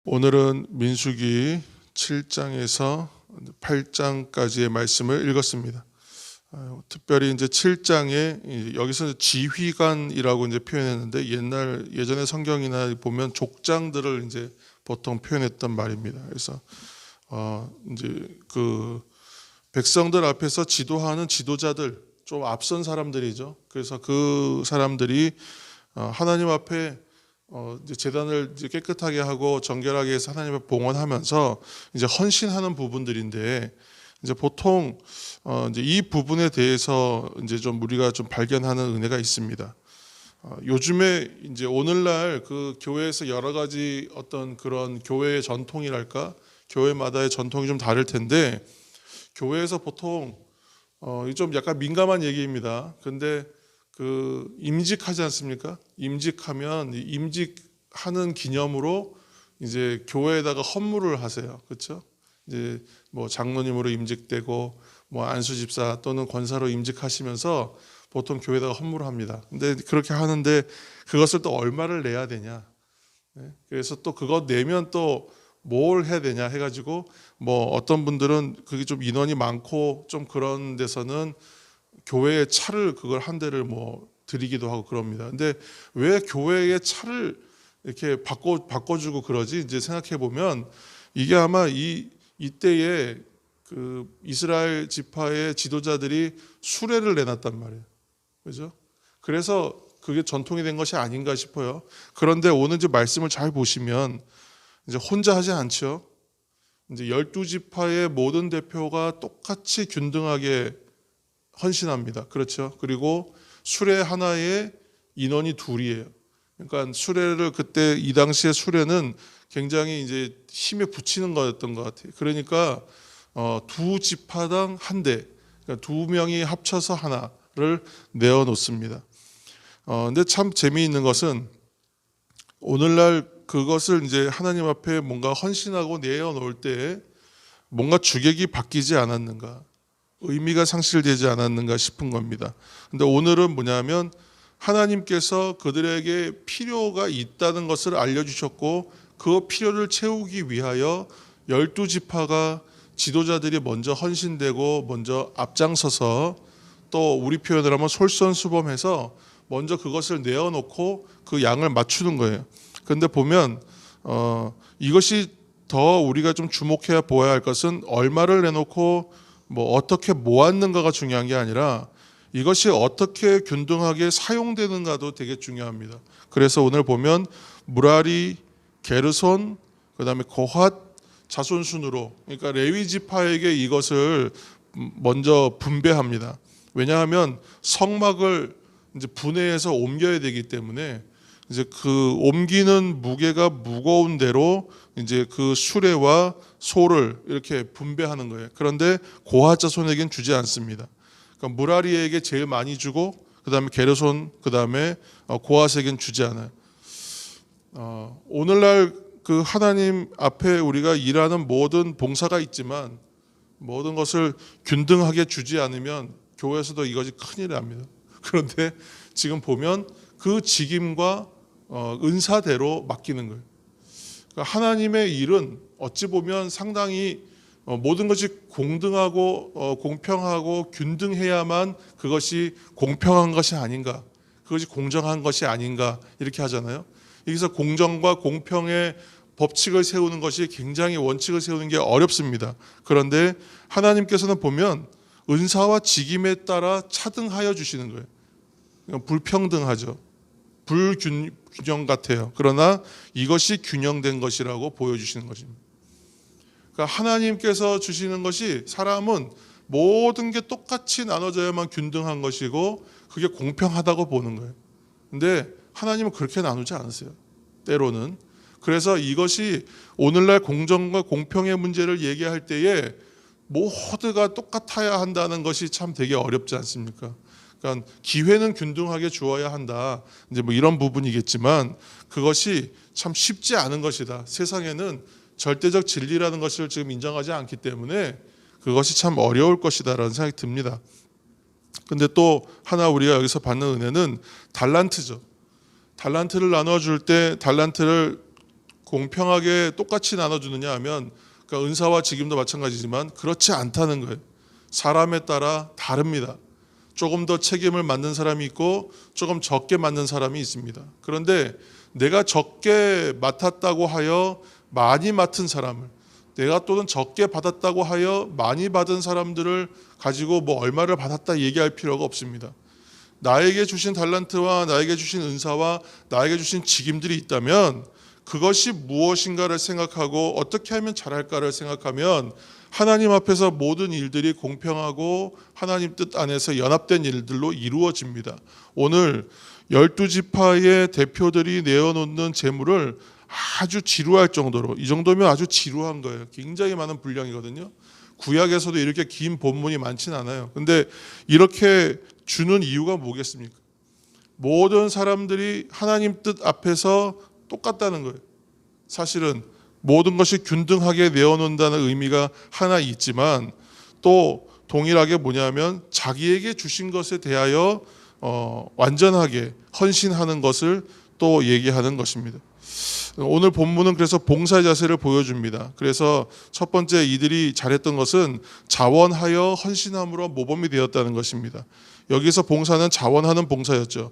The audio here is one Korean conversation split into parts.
오늘은 민수기 7장에서 8장까지의 말씀을 읽었습니다. 특별히 이제 7장에 여기서 지휘관이라고 이제 표현했는데 예전에 성경이나 보면 족장들을 이제 보통 표현했던 말입니다. 그래서 이제 그 백성들 앞에서 지도하는 지도자들, 좀 앞선 사람들이죠. 그래서 그 사람들이 하나님 앞에 이제 제단을 이제 깨끗하게 하고 정결하게 해서 하나님을 봉헌하면서 이제 헌신하는 부분들인데, 이제 보통 이제 이 부분에 대해서 이제 좀 우리가 좀 발견하는 은혜가 있습니다. 요즘에 이제 오늘날 그 교회에서 여러 가지 어떤 그런 교회의 전통이랄까, 교회마다의 전통이 좀 다를 텐데, 교회에서 보통 좀 약간 민감한 얘기입니다. 근데 그 임직하지 않습니까? 임직하면 임직하는 기념으로 이제 교회에다가 헌물을 하세요. 그렇죠? 이제 뭐 장로님으로 임직되고 뭐 안수집사 또는 권사로 임직하시면서 보통 교회에다가 헌물을 합니다. 근데 그렇게 하는데 그것을 또 얼마를 내야 되냐? 그래서 또 그거 내면 또 뭘 해야 되냐 해가지고 뭐 어떤 분들은 그게 좀 인원이 많고 좀 그런 데서는 교회에 차를 그걸 한 대를 뭐 드리기도 하고 그럽니다. 근데 왜 교회에 차를 이렇게 바꿔주고 그러지? 이제 생각해 보면 이게 아마 이때에 그 이스라엘 지파의 지도자들이 수레를 내놨단 말이에요. 그죠? 그래서 그게 전통이 된 것이 아닌가 싶어요. 그런데 오늘 이제 말씀을 잘 보시면 이제 혼자 하지 않죠. 이제 12지파의 모든 대표가 똑같이 균등하게 헌신합니다. 그렇죠? 그리고 수레 하나에 인원이 둘이에요. 그러니까 수레를 그때 이 당시의 수레는 굉장히 이제 힘에 붙이는 거였던 것 같아요. 그러니까 두 지파당 한 대, 그러니까 두 명이 합쳐서 하나를 내어 놓습니다. 근데 참 재미있는 것은 오늘날 그것을 이제 하나님 앞에 뭔가 헌신하고 내어 놓을 때 뭔가 주객이 바뀌지 않았는가, 의미가 상실되지 않았는가 싶은 겁니다. 근데 오늘은 뭐냐면 하나님께서 그들에게 필요가 있다는 것을 알려주셨고 그 필요를 채우기 위하여 12지파가 지도자들이 먼저 헌신되고 먼저 앞장서서 또 우리 표현을 하면 솔선수범해서 먼저 그것을 내어놓고 그 양을 맞추는 거예요. 그런데 보면 이것이 더 우리가 좀 주목해야 보아야 할 것은 얼마를 내놓고 뭐 어떻게 모았는가가 중요한 게 아니라 이것이 어떻게 균등하게 사용되는가도 되게 중요합니다. 그래서 오늘 보면 무라리, 게르손, 그다음에 고핫 자손 순으로, 그러니까 레위 지파에게 이것을 먼저 분배합니다. 왜냐하면 성막을 이제 분해해서 옮겨야 되기 때문에 이제 그 옮기는 무게가 무거운 대로 이제 그 수레와 소를 이렇게 분배하는 거예요. 그런데 고핫 자손에겐 주지 않습니다. 그러니까 무라리에게 제일 많이 주고 그다음에 게르손, 그다음에 고핫에겐 주지 않아요. 오늘날 그 하나님 앞에 우리가 일하는 모든 봉사가 있지만 모든 것을 균등하게 주지 않으면 교회에서도 이것이 큰일이 납니다. 그런데 지금 보면 그 직임과 은사대로 맡기는 거예요. 그러니까 하나님의 일은 어찌 보면 상당히 모든 것이 공등하고 공평하고 균등해야만 그것이 공평한 것이 아닌가, 그것이 공정한 것이 아닌가 이렇게 하잖아요. 여기서 공정과 공평의 법칙을 세우는 것이 굉장히 원칙을 세우는 게 어렵습니다. 그런데 하나님께서는 보면 은사와 직임에 따라 차등하여 주시는 거예요. 불평등하죠. 불균형 같아요. 그러나 이것이 균형된 것이라고 보여주시는 것입니다. 그러니까 하나님께서 주시는 것이, 사람은 모든 게 똑같이 나눠져야만 균등한 것이고 그게 공평하다고 보는 거예요. 근데 하나님은 그렇게 나누지 않으세요. 때로는. 그래서 이것이 오늘날 공정과 공평의 문제를 얘기할 때에 모두가 똑같아야 한다는 것이 참 되게 어렵지 않습니까? 그러니까 기회는 균등하게 주어야 한다. 이제 뭐 이런 부분이겠지만 그것이 참 쉽지 않은 것이다. 세상에는 절대적 진리라는 것을 지금 인정하지 않기 때문에 그것이 참 어려울 것이다라는 생각이 듭니다. 근데 또 하나 우리가 여기서 받는 은혜는 달란트죠. 달란트를 나눠줄 때 달란트를 공평하게 똑같이 나눠주느냐 하면 그러니까 은사와 직임도 마찬가지지만 그렇지 않다는 거예요. 사람에 따라 다릅니다. 조금 더 책임을 맡는 사람이 있고 조금 적게 맡는 사람이 있습니다. 그런데 내가 적게 맡았다고 하여 많이 맡은 사람을, 내가 또는 적게 받았다고 하여 많이 받은 사람들을 가지고 뭐 얼마를 받았다 얘기할 필요가 없습니다. 나에게 주신 달란트와 나에게 주신 은사와 나에게 주신 직임들이 있다면 그것이 무엇인가를 생각하고 어떻게 하면 잘할까를 생각하면 하나님 앞에서 모든 일들이 공평하고 하나님 뜻 안에서 연합된 일들로 이루어집니다. 오늘 12지파의 대표들이 내어놓는 재물을 아주 지루할 정도로, 이 정도면 아주 지루한 거예요. 굉장히 많은 분량이거든요. 구약에서도 이렇게 긴 본문이 많지는 않아요. 근데 이렇게 주는 이유가 뭐겠습니까? 모든 사람들이 하나님 뜻 앞에서 똑같다는 거예요. 사실은 모든 것이 균등하게 내어놓는다는 의미가 하나 있지만 또 동일하게 뭐냐면 자기에게 주신 것에 대하여 완전하게 헌신하는 것을 또 얘기하는 것입니다. 오늘 본문은 그래서 봉사의 자세를 보여줍니다. 그래서 첫 번째 이들이 잘했던 것은 자원하여 헌신함으로 모범이 되었다는 것입니다. 여기서 봉사는 자원하는 봉사였죠.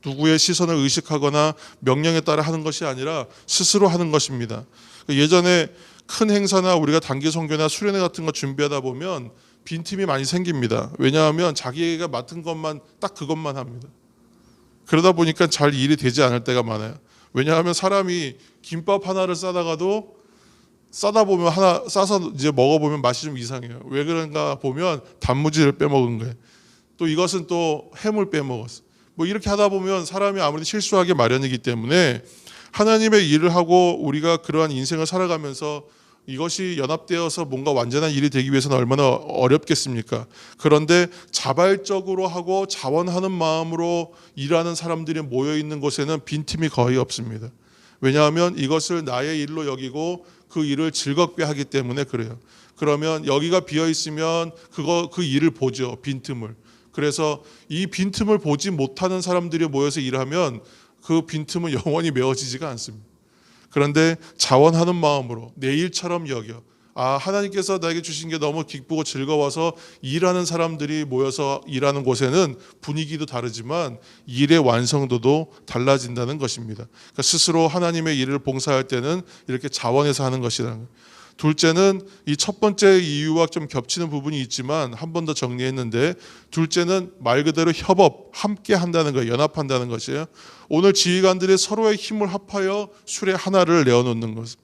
누구의 시선을 의식하거나 명령에 따라 하는 것이 아니라 스스로 하는 것입니다. 예전에 큰 행사나 우리가 단기 선교나 수련회 같은 거 준비하다 보면 빈틈이 많이 생깁니다. 왜냐하면 자기가 맡은 것만 딱 그것만 합니다. 그러다 보니까 잘 일이 되지 않을 때가 많아요. 왜냐하면 사람이 김밥 하나를 싸다가도 싸다 보면 하나 싸서 이제 먹어보면 맛이 좀 이상해요. 왜 그런가 보면 단무지를 빼먹은 거예요. 또 이것은 또 햄을 빼먹었어. 뭐 이렇게 하다 보면 사람이 아무래도 실수하기 마련이기 때문에 하나님의 일을 하고 우리가 그러한 인생을 살아가면서 이것이 연합되어서 뭔가 완전한 일이 되기 위해서는 얼마나 어렵겠습니까? 그런데 자발적으로 하고 자원하는 마음으로 일하는 사람들이 모여있는 곳에는 빈틈이 거의 없습니다. 왜냐하면 이것을 나의 일로 여기고 그 일을 즐겁게 하기 때문에 그래요. 그러면 여기가 비어있으면 그 일을 보죠, 빈틈을. 그래서 이 빈틈을 보지 못하는 사람들이 모여서 일하면 그 빈틈은 영원히 메워지지가 않습니다. 그런데 자원하는 마음으로 내 일처럼 여겨, 하나님께서 나에게 주신 게 너무 기쁘고 즐거워서 일하는 사람들이 모여서 일하는 곳에는 분위기도 다르지만 일의 완성도도 달라진다는 것입니다. 그러니까 스스로 하나님의 일을 봉사할 때는 이렇게 자원해서 하는 것이라는 거예요. 둘째는 이 첫 번째 이유와 좀 겹치는 부분이 있지만 한 번 더 정리했는데, 둘째는 말 그대로 협업, 함께 한다는 거예요. 연합한다는 것이에요. 오늘 지휘관들이 서로의 힘을 합하여 수레 하나를 내어놓는 것.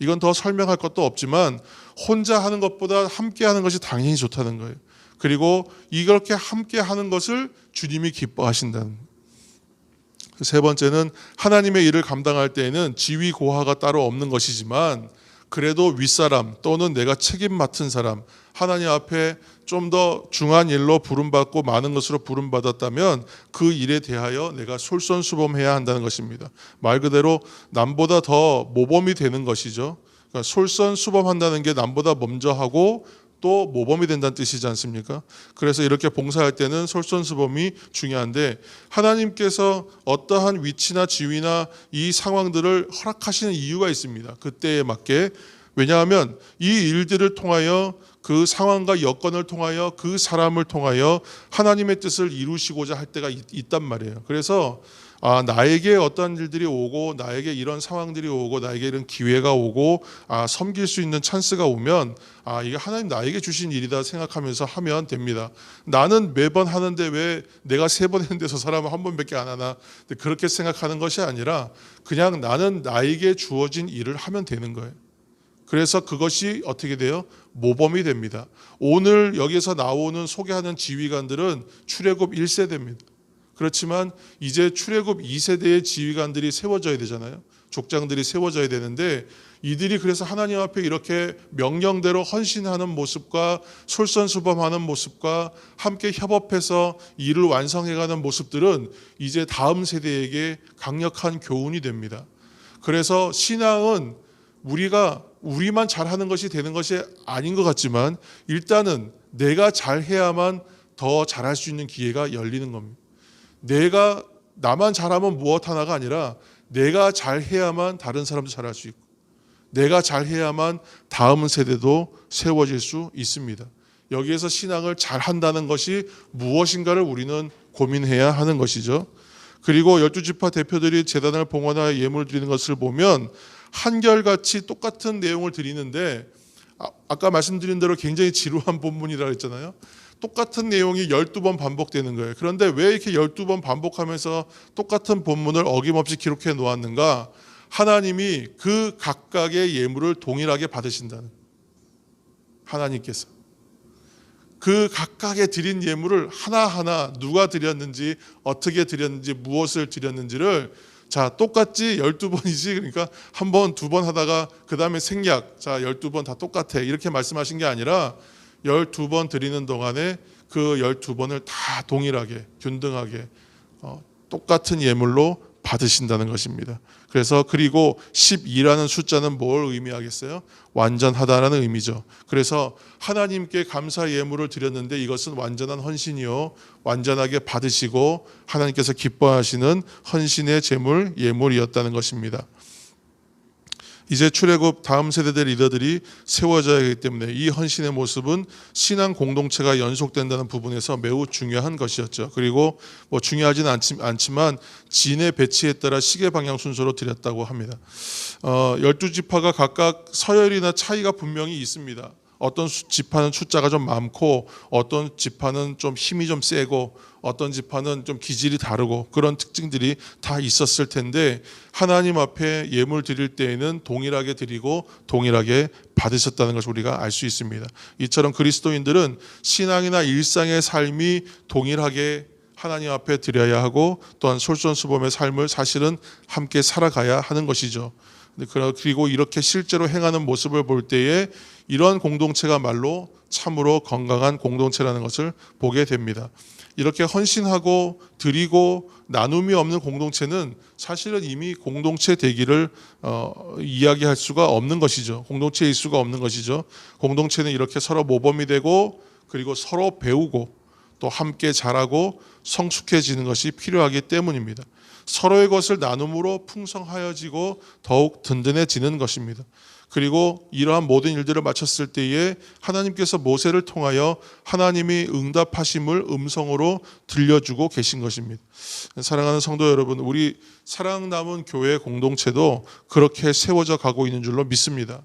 이건 더 설명할 것도 없지만 혼자 하는 것보다 함께 하는 것이 당연히 좋다는 거예요. 그리고 이렇게 함께 하는 것을 주님이 기뻐하신다는 거예요. 세 번째는 하나님의 일을 감당할 때에는 지위 고하가 따로 없는 것이지만 그래도 윗사람 또는 내가 책임 맡은 사람, 하나님 앞에 좀 더 중한 일로 부름받고 많은 것으로 부름받았다면 그 일에 대하여 내가 솔선수범해야 한다는 것입니다. 말 그대로 남보다 더 모범이 되는 것이죠. 그러니까 솔선수범한다는 게 남보다 먼저 하고 또 모범이 된다는 뜻이지 않습니까? 그래서 이렇게 봉사할 때는 솔선수범이 중요한데, 하나님께서 어떠한 위치나 지위나 이 상황들을 허락하시는 이유가 있습니다. 그때에 맞게. 왜냐하면 이 일들을 통하여, 그 상황과 여건을 통하여, 그 사람을 통하여 하나님의 뜻을 이루시고자 할 때가 있단 말이에요. 그래서 나에게 어떤 일들이 오고, 나에게 이런 상황들이 오고, 나에게 이런 기회가 오고, 섬길 수 있는 찬스가 오면 이게 하나님 나에게 주신 일이다 생각하면서 하면 됩니다. 나는 매번 하는데 왜 내가 3번 했는데 저 사람은 한 번밖에 안 하나, 그렇게 생각하는 것이 아니라 그냥 나는 나에게 주어진 일을 하면 되는 거예요. 그래서 그것이 어떻게 돼요? 모범이 됩니다. 오늘 여기서 나오는 소개하는 지휘관들은 출애굽 1세대입니다. 그렇지만 이제 출애굽 2세대의 지휘관들이 세워져야 되잖아요. 족장들이 세워져야 되는데, 이들이 그래서 하나님 앞에 이렇게 명령대로 헌신하는 모습과 솔선수범하는 모습과 함께 협업해서 일을 완성해가는 모습들은 이제 다음 세대에게 강력한 교훈이 됩니다. 그래서 신앙은 우리만 잘하는 것이 되는 것이 아닌 것 같지만 일단은 내가 잘해야만 더 잘할 수 있는 기회가 열리는 겁니다. 나만 잘하면 무엇 하나가 아니라 내가 잘해야만 다른 사람도 잘할 수 있고, 내가 잘해야만 다음 세대도 세워질 수 있습니다. 여기에서 신앙을 잘한다는 것이 무엇인가를 우리는 고민해야 하는 것이죠. 그리고 12지파 대표들이 제단을 봉헌하여 예물을 드리는 것을 보면 한결같이 똑같은 내용을 드리는데, 아까 말씀드린 대로 굉장히 지루한 본문이라고 했잖아요. 똑같은 내용이 12번 반복되는 거예요. 그런데 왜 이렇게 12번 반복하면서 똑같은 본문을 어김없이 기록해 놓았는가? 하나님이 그 각각의 예물을 동일하게 받으신다는, 하나님께서 그 각각의 드린 예물을 하나하나 누가 드렸는지, 어떻게 드렸는지, 무엇을 드렸는지를 똑같지 12번이지, 그러니까 한 번, 두 번 하다가 그 다음에 생략, 12번 다 똑같아 이렇게 말씀하신 게 아니라 12번 드리는 동안에 그 12번을 다 동일하게, 균등하게 똑같은 예물로 받으신다는 것입니다. 그래서 그리고 12라는 숫자는 뭘 의미하겠어요? 완전하다라는 의미죠. 그래서 하나님께 감사 예물을 드렸는데 이것은 완전한 헌신이요, 완전하게 받으시고 하나님께서 기뻐하시는 헌신의 제물, 예물이었다는 것입니다. 이제 출애굽 다음 세대들 리더들이 세워져야 하기 때문에 이 헌신의 모습은 신앙 공동체가 연속된다는 부분에서 매우 중요한 것이었죠. 그리고 중요하지는 않지만 진의 배치에 따라 시계 방향 순서로 드렸다고 합니다. 12지파가 각각 서열이나 차이가 분명히 있습니다. 어떤 지파는 숫자가 좀 많고, 어떤 지파는 좀 힘이 좀 세고, 어떤 지파는 좀 기질이 다르고, 그런 특징들이 다 있었을 텐데 하나님 앞에 예물 드릴 때에는 동일하게 드리고 동일하게 받으셨다는 것을 우리가 알 수 있습니다. 이처럼 그리스도인들은 신앙이나 일상의 삶이 동일하게 하나님 앞에 드려야 하고, 또한 솔선수범의 삶을 사실은 함께 살아가야 하는 것이죠. 그리고 이렇게 실제로 행하는 모습을 볼 때에 이런 공동체가 말로 참으로 건강한 공동체라는 것을 보게 됩니다. 이렇게 헌신하고 드리고 나눔이 없는 공동체는 사실은 이미 공동체 되기를 이야기할 수가 없는 것이죠. 공동체일 수가 없는 것이죠. 공동체는 이렇게 서로 모범이 되고, 그리고 서로 배우고 또 함께 자라고 성숙해지는 것이 필요하기 때문입니다. 서로의 것을 나눔으로 풍성하여지고 더욱 든든해지는 것입니다. 그리고 이러한 모든 일들을 마쳤을 때에 하나님께서 모세를 통하여 하나님이 응답하심을 음성으로 들려주고 계신 것입니다. 사랑하는 성도 여러분, 우리 사랑 남은 교회 공동체도 그렇게 세워져 가고 있는 줄로 믿습니다.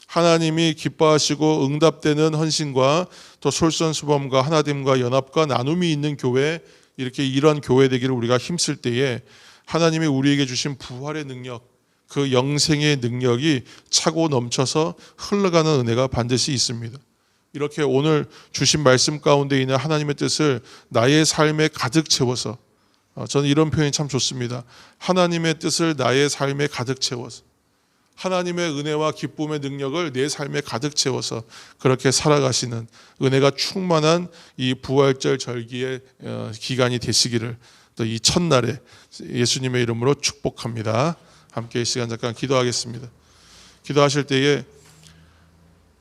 하나님이 기뻐하시고 응답되는 헌신과 또 솔선수범과 하나됨과 연합과 나눔이 있는 교회, 이렇게 이런 교회 되기를 우리가 힘쓸 때에 하나님이 우리에게 주신 부활의 능력, 그 영생의 능력이 차고 넘쳐서 흘러가는 은혜가 반드시 있습니다. 이렇게 오늘 주신 말씀 가운데 있는 하나님의 뜻을 나의 삶에 가득 채워서, 저는 이런 표현이 참 좋습니다. 하나님의 뜻을 나의 삶에 가득 채워서, 하나님의 은혜와 기쁨의 능력을 내 삶에 가득 채워서 그렇게 살아가시는 은혜가 충만한 이 부활절 절기의 기간이 되시기를 또 이 첫날에 예수님의 이름으로 축복합니다. 함께 이 시간 잠깐 기도하겠습니다. 기도하실 때에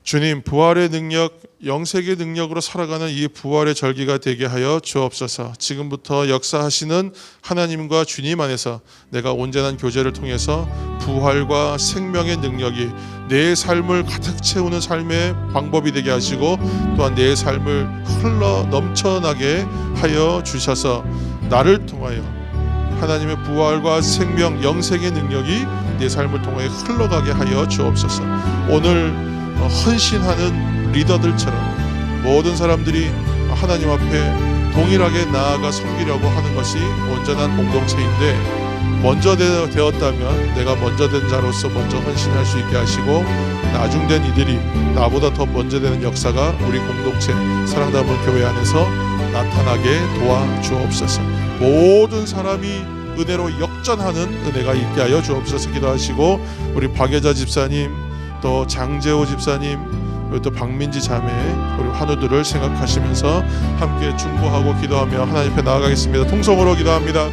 주님, 부활의 능력, 영생의 능력으로 살아가는 이 부활의 절기가 되게 하여 주옵소서. 지금부터 역사하시는 하나님과 주님 안에서 내가 온전한 교제를 통해서 부활과 생명의 능력이 내 삶을 가득 채우는 삶의 방법이 되게 하시고, 또한 내 삶을 흘러 넘쳐나게 하여 주셔서 나를 통하여 하나님의 부활과 생명, 영생의 능력이 내 삶을 통해 흘러가게 하여 주옵소서. 오늘 헌신하는 리더들처럼 모든 사람들이 하나님 앞에 동일하게 나아가 섬기려고 하는 것이 온전한 공동체인데, 먼저 되었다면 내가 먼저 된 자로서 먼저 헌신할 수 있게 하시고, 나중된 이들이 나보다 더 먼저 되는 역사가 우리 공동체 사랑담은 교회 안에서 나타나게 도와주옵소서. 모든 사람이 은혜로 역전하는 은혜가 있게 하여 주옵소서. 기도하시고 우리 박예자 집사님, 또 장재호 집사님, 또 박민지 자매, 우리 환우들을 생각하시면서 함께 중보하고 기도하며 하나님 앞에 나아가겠습니다. 통성으로 기도합니다.